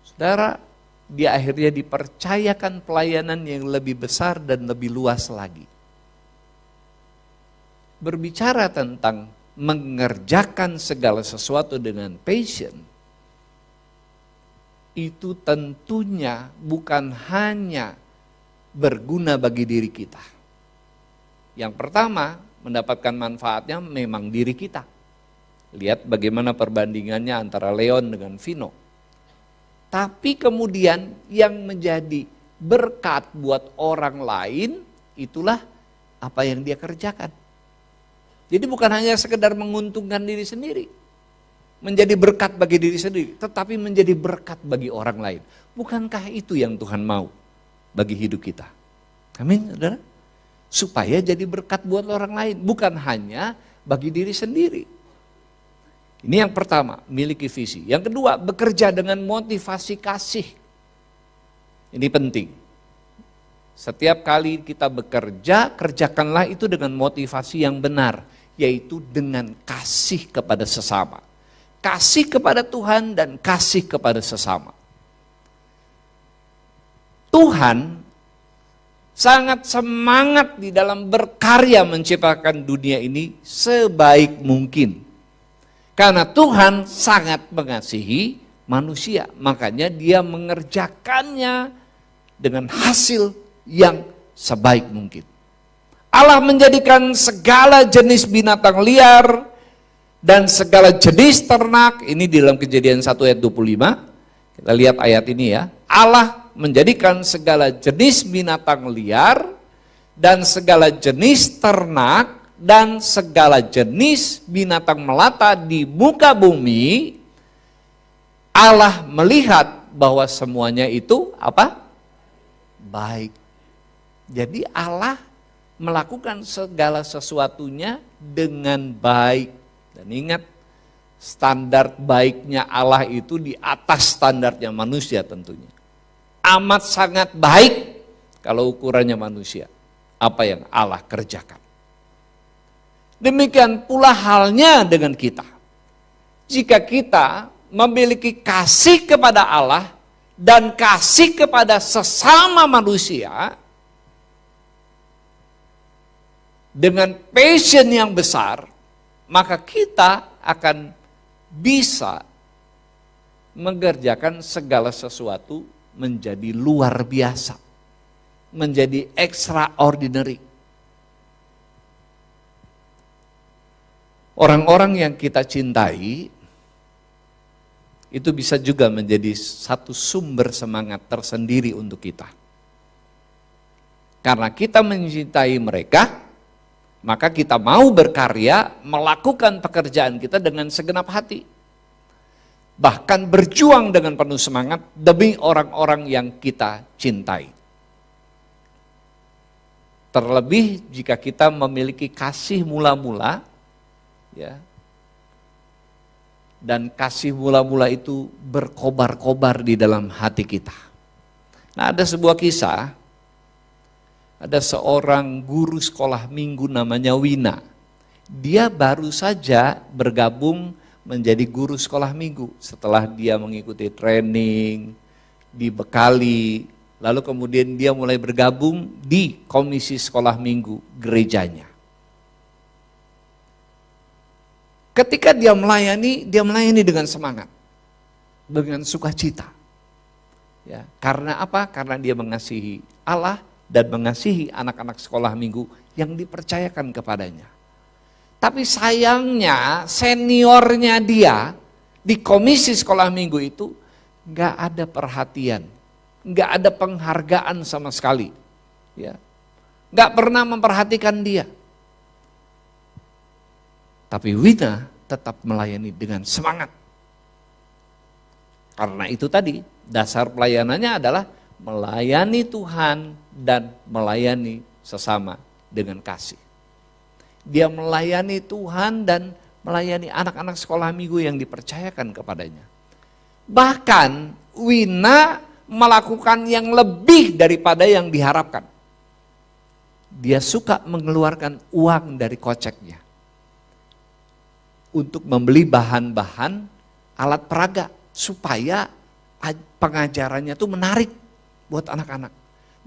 Saudara, dia akhirnya dipercayakan pelayanan yang lebih besar dan lebih luas lagi. Berbicara tentang mengerjakan segala sesuatu dengan passion, itu tentunya bukan hanya berguna bagi diri kita. Yang pertama, mendapatkan manfaatnya memang diri kita. Lihat bagaimana perbandingannya antara Leon dengan Vino. Tapi kemudian yang menjadi berkat buat orang lain, itulah apa yang dia kerjakan. Jadi bukan hanya sekedar menguntungkan diri sendiri. menjadi berkat bagi diri sendiri, tetapi menjadi berkat bagi orang lain. Bukankah itu yang Tuhan mau bagi hidup kita? Amin, saudara. Supaya jadi berkat buat orang lain, bukan hanya bagi diri sendiri. Ini yang pertama, miliki visi. Yang kedua, bekerja dengan motivasi kasih. Ini penting. Setiap kali kita bekerja, kerjakanlah itu dengan motivasi yang benar, yaitu dengan kasih kepada sesama. Kasih kepada Tuhan dan kasih kepada sesama. Tuhan sangat semangat di dalam berkarya menciptakan dunia ini sebaik mungkin. Karena Tuhan sangat mengasihi manusia, makanya Dia mengerjakannya dengan hasil yang sebaik mungkin. Allah menjadikan segala jenis binatang liar dan segala jenis ternak, ini di dalam Kejadian 1 ayat 25, kita lihat ayat ini ya. Allah menjadikan segala jenis binatang liar dan segala jenis ternak dan segala jenis binatang melata di muka bumi. Allah melihat bahwa semuanya itu apa? Baik. Jadi Allah melakukan segala sesuatunya dengan baik. Dan ingat, standar baiknya Allah itu di atas standarnya manusia tentunya. Amat sangat baik kalau ukurannya manusia, apa yang Allah kerjakan. Demikian pula halnya dengan kita. Jika kita memiliki kasih kepada Allah dan kasih kepada sesama manusia, dengan passion yang besar, maka kita akan bisa mengerjakan segala sesuatu menjadi luar biasa, menjadi extraordinary. Orang-orang yang kita cintai itu bisa juga menjadi satu sumber semangat tersendiri untuk kita. Karena kita mencintai mereka, maka kita mau berkarya, melakukan pekerjaan kita dengan segenap hati. Bahkan berjuang dengan penuh semangat demi orang-orang yang kita cintai. Terlebih jika kita memiliki kasih mula-mula, ya, dan kasih mula-mula itu berkobar-kobar di dalam hati kita. Nah, ada sebuah kisah, ada seorang guru sekolah minggu namanya Wina. Dia baru saja bergabung menjadi guru sekolah minggu setelah dia mengikuti training, dibekali, lalu kemudian dia mulai bergabung di komisi sekolah minggu gerejanya. Ketika dia melayani dengan semangat, dengan sukacita. Ya, karena apa? Karena dia mengasihi Allah dan mengasihi anak-anak sekolah minggu yang dipercayakan kepadanya. Tapi sayangnya seniornya dia di komisi sekolah minggu itu nggak ada perhatian, nggak ada penghargaan sama sekali, ya, nggak pernah memperhatikan dia. Tapi Wina tetap melayani dengan semangat. Karena itu tadi dasar pelayanannya adalah melayani Tuhan dan melayani sesama dengan kasih. Dia melayani Tuhan dan melayani anak-anak sekolah minggu yang dipercayakan kepadanya. Bahkan Wina melakukan yang lebih daripada yang diharapkan. Dia suka mengeluarkan uang dari koceknya untuk membeli bahan-bahan alat peraga supaya pengajarannya itu menarik buat anak-anak.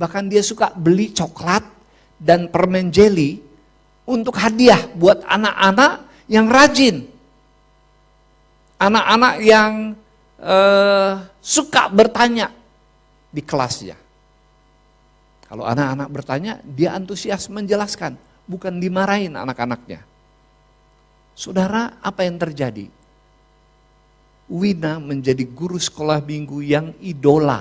Bahkan dia suka beli coklat dan permen jelly untuk hadiah buat anak-anak yang rajin. Anak-anak yang suka bertanya di kelasnya. Kalau anak-anak bertanya, dia antusias menjelaskan, bukan dimarahin anak-anaknya. Saudara, apa yang terjadi? Wina menjadi guru sekolah minggu yang idola.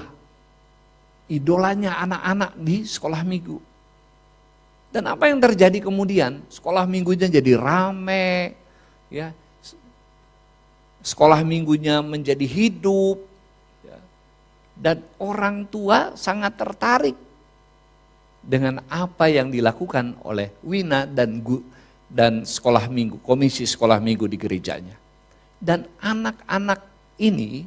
Idolanya anak-anak di sekolah minggu. Dan apa yang terjadi kemudian? Sekolah minggunya jadi rame, ya. sekolah minggunya menjadi hidup, ya. Dan orang tua sangat tertarik dengan apa yang dilakukan oleh Wina dan sekolah minggu, komisi sekolah minggu di gerejanya. Dan anak-anak ini,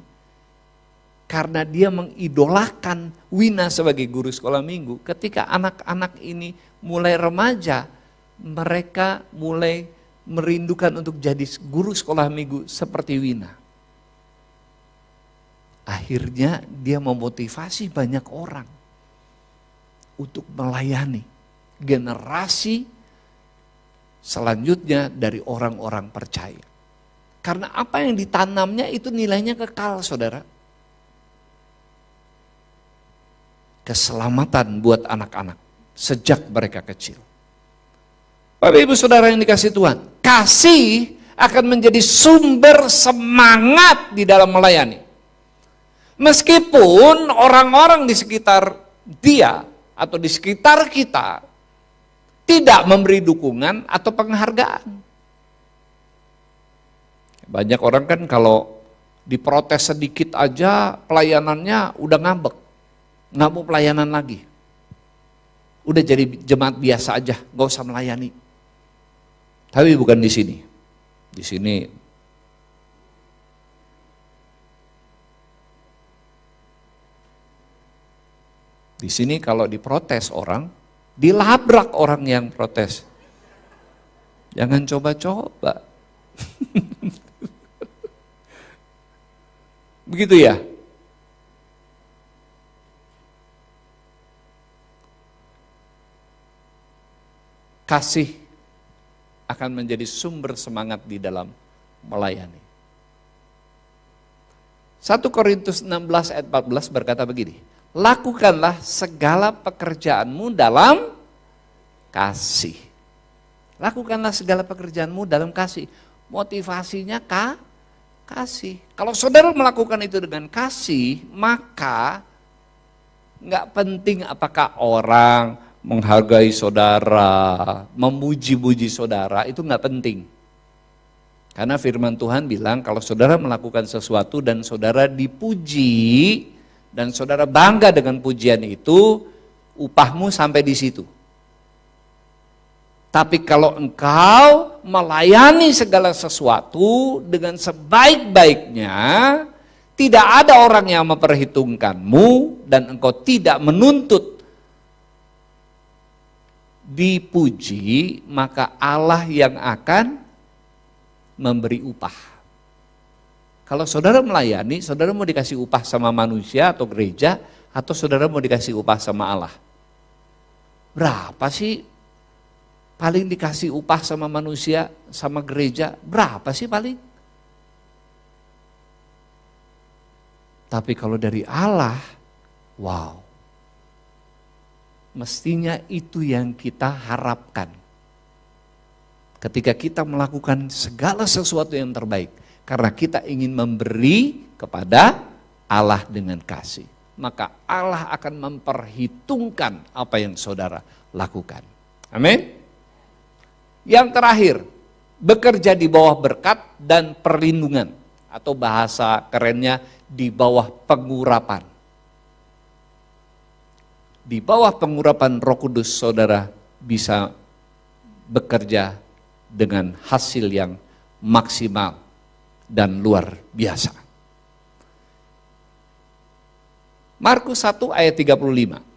karena dia mengidolakan Wina sebagai guru sekolah minggu, ketika anak-anak ini mulai remaja, mereka mulai merindukan untuk jadi guru sekolah minggu seperti Wina. Akhirnya dia memotivasi banyak orang untuk melayani generasi selanjutnya dari orang-orang percaya. Karena apa yang ditanamnya itu nilainya kekal, saudara. Keselamatan buat anak-anak sejak mereka kecil. Bapak Ibu Saudara yang dikasih Tuhan, kasih akan menjadi sumber semangat di dalam melayani. Meskipun orang-orang di sekitar dia atau di sekitar kita tidak memberi dukungan atau penghargaan. Banyak orang kan kalau diprotes sedikit aja pelayanannya udah ngambek, nggak mau pelayanan lagi. Udah jadi jemaat biasa aja, nggak usah melayani. Tapi bukan di sini. Di sini kalau diprotes orang, dilabrak orang yang protes. Jangan coba-coba. Begitu ya? Kasih akan menjadi sumber semangat di dalam melayani. 1 Korintus 16 ayat 14 berkata begini, lakukanlah segala pekerjaanmu dalam kasih. Lakukanlah segala pekerjaanmu dalam kasih. Motivasinya kasih. Kalau saudara melakukan itu dengan kasih, maka nggak penting apakah orang menghargai saudara, memuji-puji saudara, itu nggak penting. Karena firman Tuhan bilang kalau saudara melakukan sesuatu dan saudara dipuji, dan saudara bangga dengan pujian itu, upahmu sampai di situ. Tapi kalau engkau melayani segala sesuatu dengan sebaik-baiknya, tidak ada orang yang memperhitungkanmu dan engkau tidak menuntut dipuji, maka Allah yang akan memberi upah. Kalau saudara melayani, saudara mau dikasih upah sama manusia atau gereja, atau saudara mau dikasih upah sama Allah? Berapa sih paling dikasih upah sama manusia, sama gereja? Berapa sih paling? Tapi kalau dari Allah, wow. Mestinya itu yang kita harapkan. Ketika kita melakukan segala sesuatu yang terbaik. Karena kita ingin memberi kepada Allah dengan kasih. Maka Allah akan memperhitungkan apa yang saudara lakukan. Amin. Yang terakhir, bekerja di bawah berkat dan perlindungan. Atau bahasa kerennya di bawah pengurapan. Di bawah pengurapan Roh Kudus saudara bisa bekerja dengan hasil yang maksimal dan luar biasa. Markus 1 ayat 35,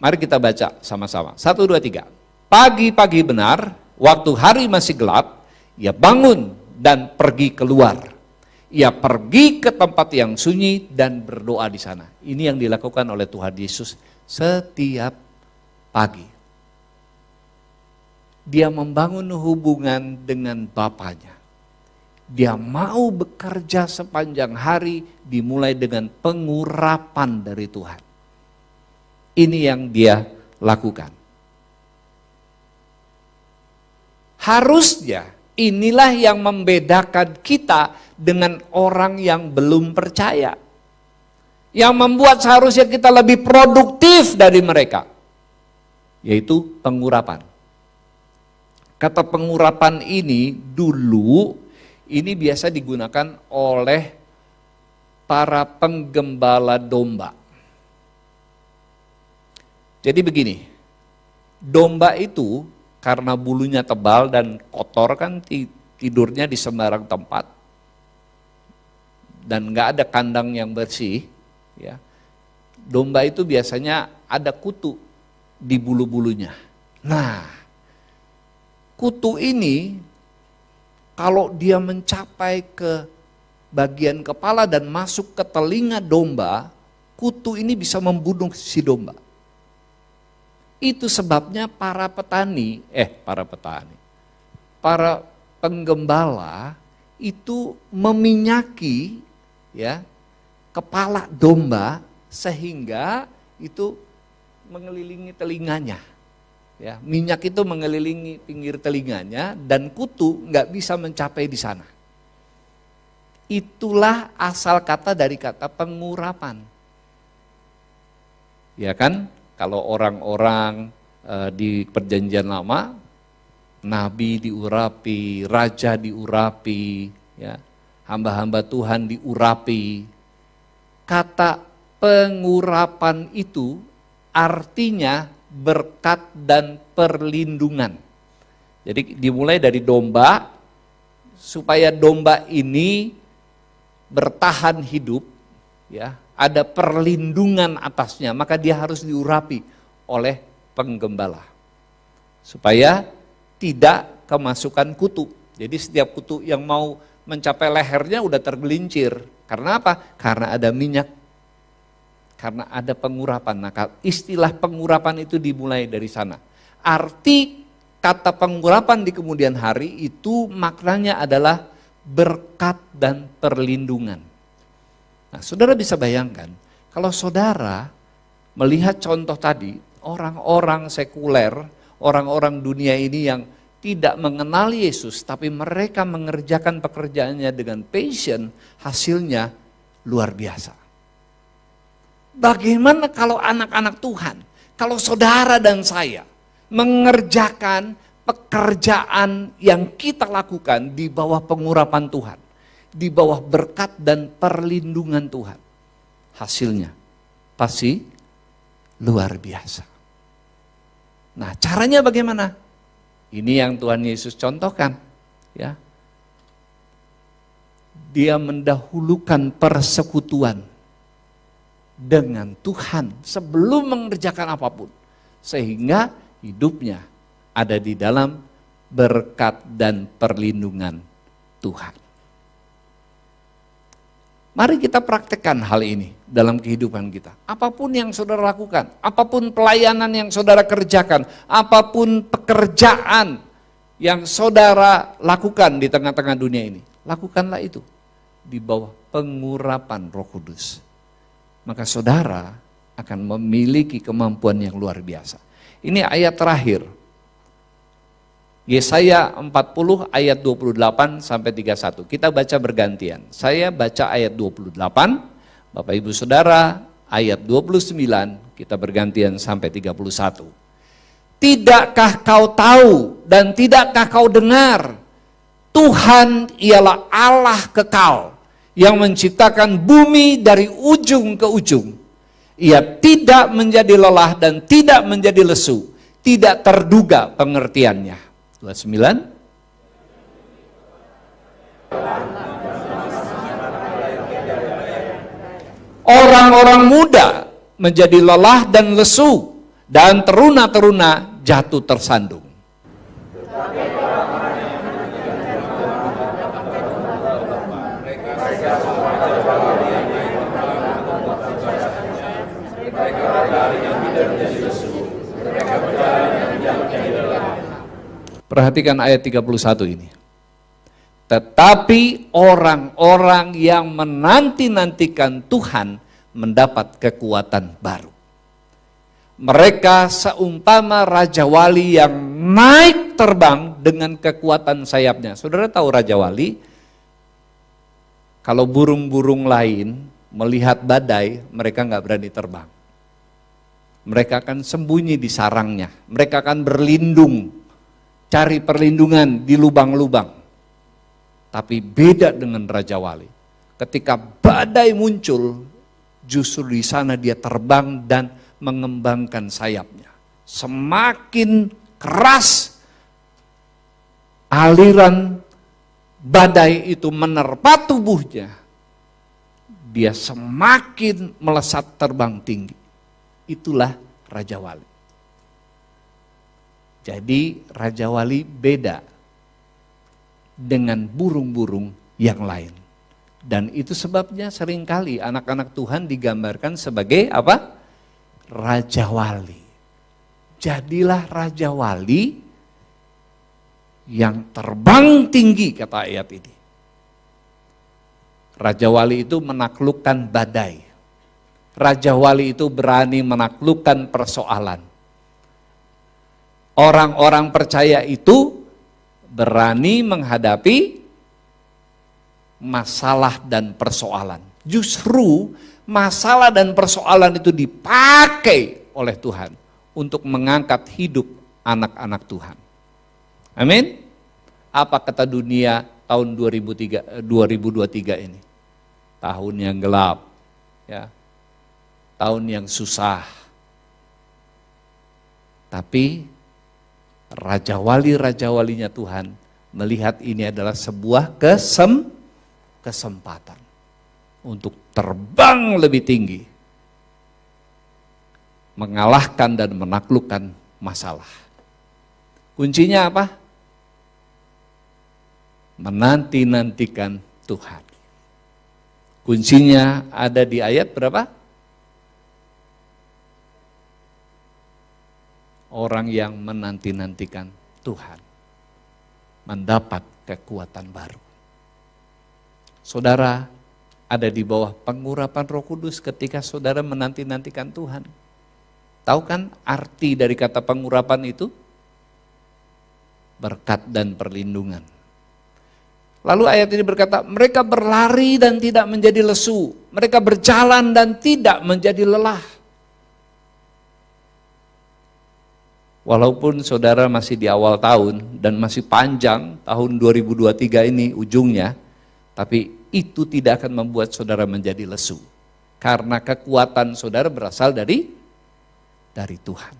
mari kita baca sama-sama. 1, 2, 3. Pagi-pagi benar, waktu hari masih gelap, ia bangun dan pergi keluar. Ia pergi ke tempat yang sunyi dan berdoa di sana. Ini yang dilakukan oleh Tuhan Yesus setiap pagi. Dia membangun hubungan dengan Bapaknya. Dia mau bekerja sepanjang hari dimulai dengan pengurapan dari Tuhan. Ini yang dia lakukan. Harusnya inilah yang membedakan kita dengan orang yang belum percaya. Yang membuat seharusnya kita lebih produktif dari mereka, yaitu pengurapan. Kata pengurapan ini dulu ini biasa digunakan oleh para penggembala domba. Jadi begini, domba itu karena bulunya tebal dan kotor kan tidurnya di sembarang tempat dan nggak ada kandang yang bersih, ya. Domba itu biasanya ada kutu di bulu-bulunya. Nah, kutu ini kalau dia mencapai ke bagian kepala dan masuk ke telinga domba, kutu ini bisa membunuh si domba. Itu sebabnya para penggembala itu meminyaki, ya, kepala domba sehingga itu mengelilingi telinganya. Ya, minyak itu mengelilingi pinggir telinganya dan kutu nggak bisa mencapai di sana. Itulah asal kata dari kata pengurapan. Ya kan, kalau orang-orang di perjanjian lama, nabi diurapi, raja diurapi, ya, hamba-hamba Tuhan diurapi. Kata pengurapan itu artinya berkat dan perlindungan. Jadi dimulai dari domba, supaya domba ini bertahan hidup, ya, ada perlindungan atasnya, maka dia harus diurapi oleh penggembala supaya tidak kemasukan kutu. Jadi setiap kutu yang mau mencapai lehernya udah tergelincir. Karena apa? Karena ada minyak, karena ada pengurapan. Nah, istilah pengurapan itu dimulai dari sana. Arti kata pengurapan di kemudian hari itu maknanya adalah berkat dan perlindungan. Nah, saudara bisa bayangkan, kalau saudara melihat contoh tadi, orang-orang sekuler, orang-orang dunia ini yang tidak mengenal Yesus, tapi mereka mengerjakan pekerjaannya dengan passion, hasilnya luar biasa. Bagaimana kalau anak-anak Tuhan, kalau saudara dan saya mengerjakan pekerjaan yang kita lakukan di bawah pengurapan Tuhan, di bawah berkat dan perlindungan Tuhan, hasilnya pasti luar biasa. Nah, caranya bagaimana? Ini yang Tuhan Yesus contohkan, ya. Dia mendahulukan persekutuan dengan Tuhan sebelum mengerjakan apapun, sehingga hidupnya ada di dalam berkat dan perlindungan Tuhan. Mari kita praktekkan hal ini dalam kehidupan kita. Apapun yang saudara lakukan, apapun pelayanan yang saudara kerjakan, apapun pekerjaan yang saudara lakukan di tengah-tengah dunia ini, lakukanlah itu di bawah pengurapan Roh Kudus. Maka saudara akan memiliki kemampuan yang luar biasa. Ini ayat terakhir. Yesaya 40 ayat 28 sampai 31. Kita baca bergantian. Saya baca ayat 28, Bapak Ibu Saudara ayat 29, kita bergantian sampai 31. Tidakkah kau tahu dan tidakkah kau dengar? Tuhan ialah Allah kekal yang menciptakan bumi dari ujung ke ujung. Ia tidak menjadi lelah dan tidak menjadi lesu, tidak terduga pengertiannya. 29. Orang-orang muda menjadi lelah dan lesu, dan teruna-teruna jatuh tersandung. Perhatikan ayat 31 ini. Tetapi orang-orang yang menanti-nantikan Tuhan mendapat kekuatan baru. Mereka seumpama Raja Wali yang naik terbang dengan kekuatan sayapnya. Saudara tahu Raja Wali? Kalau burung-burung lain melihat badai, mereka nggak berani terbang. Mereka akan sembunyi di sarangnya. Mereka akan berlindung, cari perlindungan di lubang-lubang. Tapi beda dengan Raja Wali. ketika badai muncul, justru di sana dia terbang dan mengembangkan sayapnya. Semakin keras aliran badai itu menerpa tubuhnya, dia semakin melesat terbang tinggi. Itulah Raja Wali. Jadi Raja Wali beda dengan burung-burung yang lain. Dan itu sebabnya seringkali anak-anak Tuhan digambarkan sebagai apa? Raja Wali. Jadilah Raja Wali yang terbang tinggi, kata ayat ini. Raja Wali itu menaklukkan badai. Raja Wali itu berani menaklukkan persoalan. Orang-orang percaya itu berani menghadapi masalah dan persoalan. Justru masalah dan persoalan itu dipakai oleh Tuhan untuk mengangkat hidup anak-anak Tuhan. Amin. Apa kata dunia tahun 2023 ini? Tahun yang gelap, ya. Tahun yang susah. Tapi Raja Walinya Tuhan melihat ini adalah sebuah kesempatan untuk terbang lebih tinggi, mengalahkan dan menaklukkan masalah. Kuncinya apa? Menanti-nantikan Tuhan. Kuncinya ada di ayat berapa? Orang yang menanti-nantikan Tuhan mendapat kekuatan baru. Saudara ada di bawah pengurapan Roh Kudus ketika saudara menanti-nantikan Tuhan. Tahu kan arti dari kata pengurapan itu? Berkat dan perlindungan. Lalu ayat ini berkata, mereka berlari dan tidak menjadi lesu. Mereka berjalan dan tidak menjadi lelah. Walaupun saudara masih di awal tahun dan masih panjang tahun 2023 ini ujungnya, tapi itu tidak akan membuat saudara menjadi lesu. Karena kekuatan saudara berasal dari Tuhan.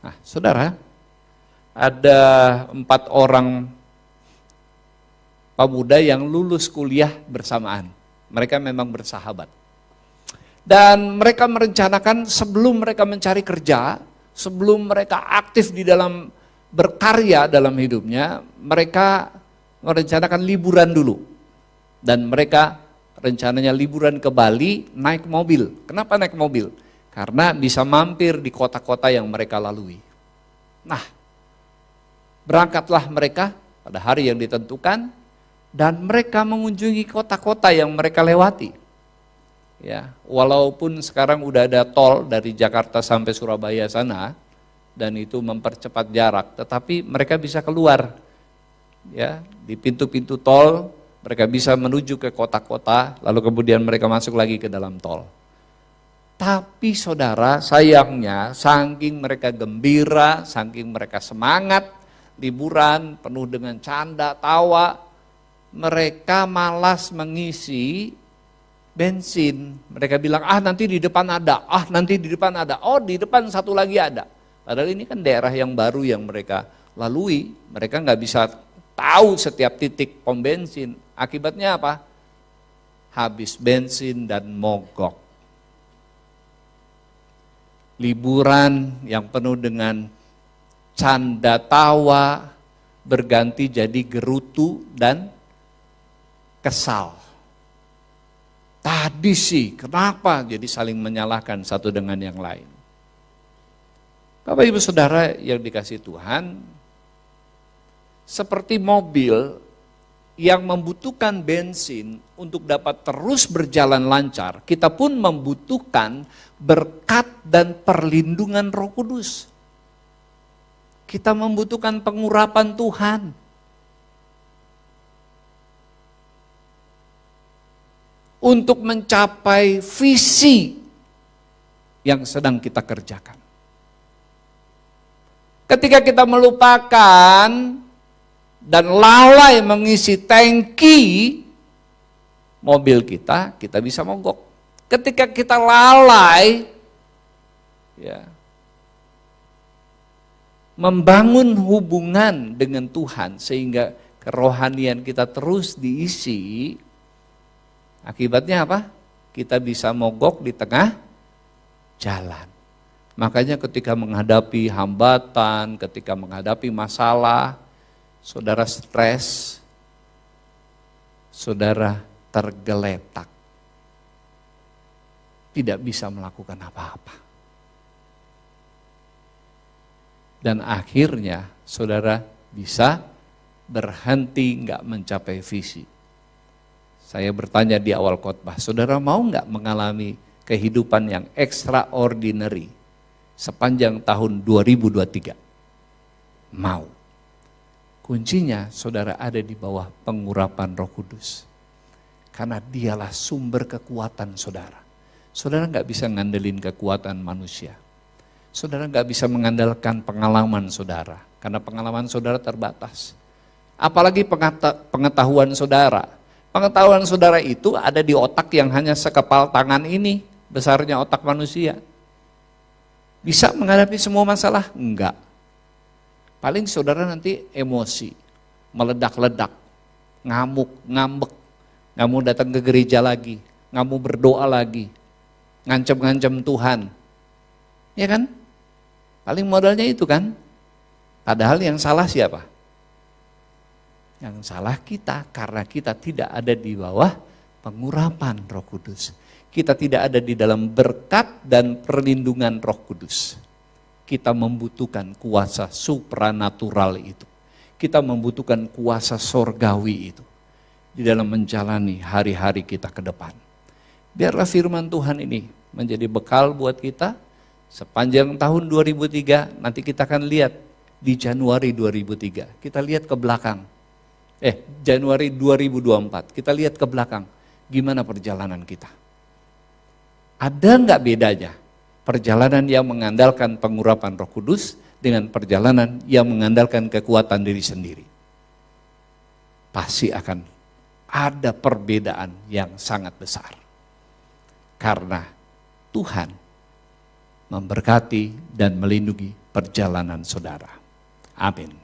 Nah, saudara, ada 4 orang pemuda yang lulus kuliah bersamaan. Mereka memang bersahabat. Dan mereka merencanakan sebelum mereka mencari kerja, sebelum mereka aktif di dalam berkarya dalam hidupnya, mereka merencanakan liburan dulu. Dan mereka rencananya liburan ke Bali naik mobil. Kenapa naik mobil? Karena bisa mampir di kota-kota yang mereka lalui. Nah, berangkatlah mereka pada hari yang ditentukan dan mereka mengunjungi kota-kota yang mereka lewati. Ya, walaupun sekarang udah ada tol dari Jakarta sampai Surabaya sana dan itu mempercepat jarak, tetapi mereka bisa keluar. Ya, di pintu-pintu tol mereka bisa menuju ke kota-kota, lalu kemudian mereka masuk lagi ke dalam tol. Tapi saudara, sayangnya saking mereka gembira, saking mereka semangat, liburan penuh dengan canda, tawa, mereka malas mengisi bensin. Mereka bilang, nanti di depan ada, nanti di depan ada, di depan satu lagi ada. Padahal ini kan daerah yang baru yang mereka lalui, mereka nggak bisa tahu setiap titik pom bensin. Akibatnya apa? Habis bensin dan mogok. Liburan yang penuh dengan canda tawa berganti jadi gerutu dan kesal. Tadi sih, kenapa jadi saling menyalahkan satu dengan yang lain? Bapak Ibu Saudara yang dikasihi Tuhan, seperti mobil yang membutuhkan bensin untuk dapat terus berjalan lancar, kita pun membutuhkan berkat dan perlindungan Roh Kudus. Kita membutuhkan pengurapan Tuhan. Untuk mencapai visi yang sedang kita kerjakan. Ketika kita melupakan dan lalai mengisi tangki, mobil kita bisa mogok. Ketika kita lalai, ya, membangun hubungan dengan Tuhan sehingga kerohanian kita terus diisi, akibatnya apa? Kita bisa mogok di tengah jalan. Makanya ketika menghadapi hambatan, ketika menghadapi masalah, saudara stres, saudara tergeletak, tidak bisa melakukan apa-apa. Dan akhirnya saudara bisa berhenti nggak mencapai visi. Saya bertanya di awal khotbah, saudara mau nggak mengalami kehidupan yang extraordinary sepanjang tahun 2023? Mau. Kuncinya saudara ada di bawah pengurapan Roh Kudus. Karena dialah sumber kekuatan saudara. Saudara nggak bisa ngandelin kekuatan manusia. Saudara nggak bisa mengandalkan pengalaman saudara. Karena pengalaman saudara terbatas. Apalagi pengetahuan saudara. Pengetahuan saudara itu ada di otak yang hanya sekepal tangan ini, besarnya otak manusia. Bisa menghadapi semua masalah? Enggak. Paling saudara nanti emosi, meledak-ledak, ngamuk, ngambek, nggak mau datang ke gereja lagi, nggak mau berdoa lagi, ngancem-ngancem Tuhan. Ya kan? Paling modalnya itu kan. Padahal yang salah siapa? Yang salah kita, karena kita tidak ada di bawah pengurapan Roh Kudus. Kita tidak ada di dalam berkat dan perlindungan Roh Kudus. Kita membutuhkan kuasa supranatural itu. Kita membutuhkan kuasa sorgawi itu di dalam menjalani hari-hari kita ke depan. Biarlah firman Tuhan ini menjadi bekal buat kita sepanjang tahun 2003. Nanti kita akan lihat di Januari 2003. Kita lihat ke belakang. Januari 2024, kita lihat ke belakang, gimana perjalanan kita. Ada nggak bedanya perjalanan yang mengandalkan pengurapan Roh Kudus dengan perjalanan yang mengandalkan kekuatan diri sendiri? Pasti akan ada perbedaan yang sangat besar. Karena Tuhan memberkati dan melindungi perjalanan saudara. Amin.